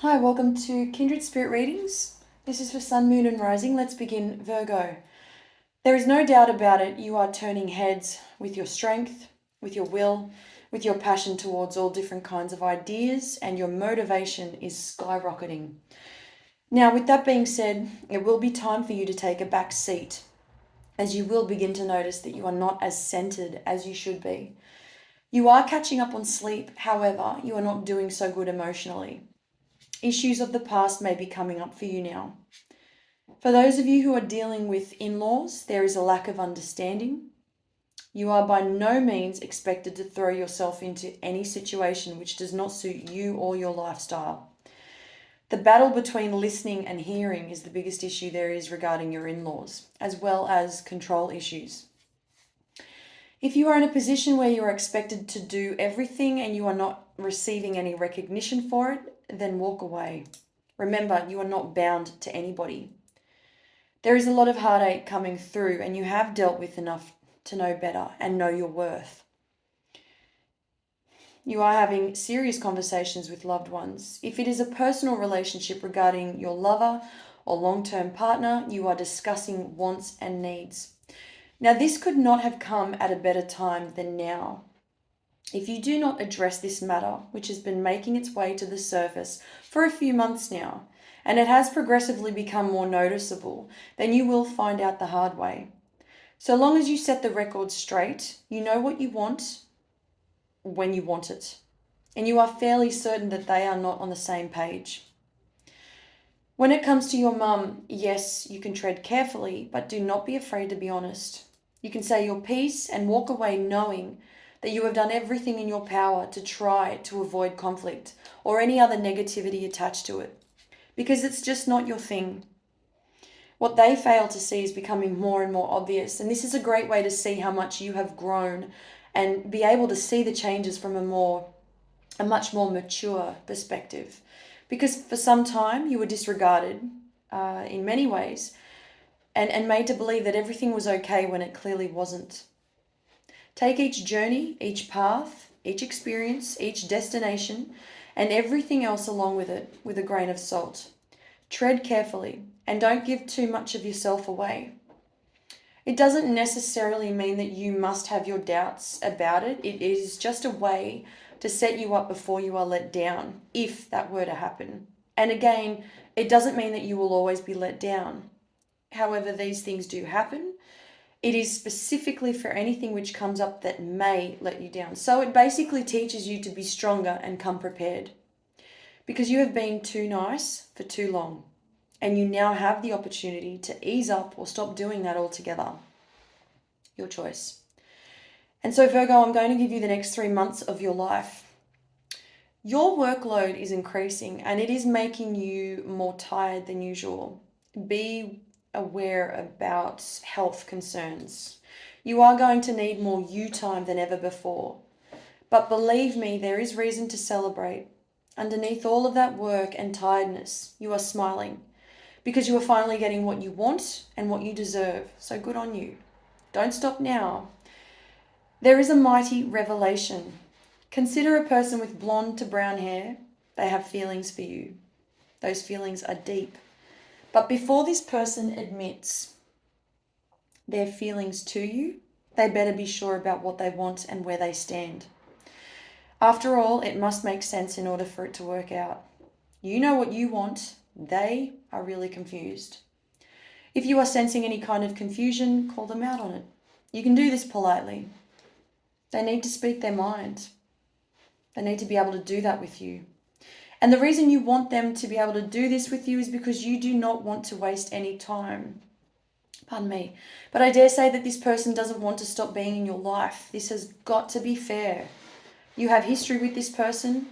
Hi, welcome to Kindred Spirit Readings. This is for Sun, Moon and Rising. Let's begin, Virgo. There is no doubt about it, you are turning heads with your strength, with your will, with your passion towards all different kinds of ideas, and your motivation is skyrocketing. Now, with that being said, it will be time for you to take a back seat, as you will begin to notice that you are not as centered as you should be. You are catching up on sleep, however, you are not doing so good emotionally. Issues of the past may be coming up for you now. For those of you who are dealing with in-laws, there is a lack of understanding. You are by no means expected to throw yourself into any situation which does not suit you or your lifestyle. The battle between listening and hearing is the biggest issue there is regarding your in-laws, as well as control issues. If you are in a position where you are expected to do everything and you are not receiving any recognition for it, then walk away. Remember, you are not bound to anybody. There is a lot of heartache coming through, and you have dealt with enough to know better and know your worth. You are having serious conversations with loved ones. If it is a personal relationship regarding your lover or long-term partner, you are discussing wants and needs. Now, this could not have come at a better time than now. If you do not address this matter, which has been making its way to the surface for a few months now, and it has progressively become more noticeable, then you will find out the hard way. So long as you set the record straight, you know what you want when you want it, and you are fairly certain that they are not on the same page. When it comes to your mum, yes, you can tread carefully, but do not be afraid to be honest. You can say your piece and walk away knowing that you have done everything in your power to try to avoid conflict or any other negativity attached to it, because it's just not your thing. What they fail to see is becoming more and more obvious, and this is a great way to see how much you have grown and be able to see the changes from a much more mature perspective. Because for some time you were disregarded in many ways and made to believe that everything was okay when it clearly wasn't. Take each journey, each path, each experience, each destination, and everything else along with it with a grain of salt. Tread carefully and don't give too much of yourself away. It doesn't necessarily mean that you must have your doubts about it. It is just a way to set you up before you are let down, if that were to happen. And again, it doesn't mean that you will always be let down. However, these things do happen. It is specifically for anything which comes up that may let you down. So it basically teaches you to be stronger and come prepared. Because you have been too nice for too long. And you now have the opportunity to ease up or stop doing that altogether. Your choice. And so Virgo, I'm going to give you the next 3 months of your life. Your workload is increasing and it is making you more tired than usual. Be aware about health concerns. You are going to need more you time than ever before. But believe me, there is reason to celebrate. Underneath all of that work and tiredness, you are smiling because you are finally getting what you want and what you deserve. So good on you. Don't stop now. There is a mighty revelation. Consider a person with blonde to brown hair. They have feelings for you. Those feelings are deep. But before this person admits their feelings to you, they better be sure about what they want and where they stand. After all, it must make sense in order for it to work out. You know what you want. They are really confused. If you are sensing any kind of confusion, call them out on it. You can do this politely. They need to speak their mind. They need to be able to do that with you. And the reason you want them to be able to do this with you is because you do not want to waste any time. Pardon me. But I dare say that this person doesn't want to stop being in your life. This has got to be fair. You have history with this person.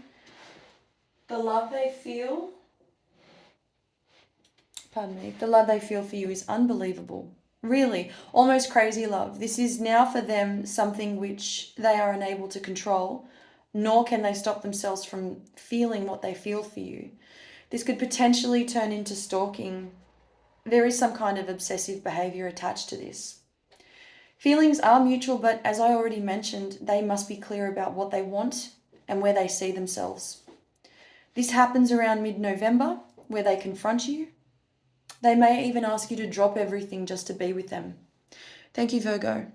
The love they feel for you is unbelievable. Really, almost crazy love. This is now for them something which they are unable to control, nor can they stop themselves from feeling what they feel for you. This could potentially turn into stalking. There is some kind of obsessive behavior attached to this. Feelings are mutual, but as I already mentioned, they must be clear about what they want and where they see themselves. This happens around mid-November, where they confront you. They may even ask you to drop everything just to be with them. Thank you, Virgo.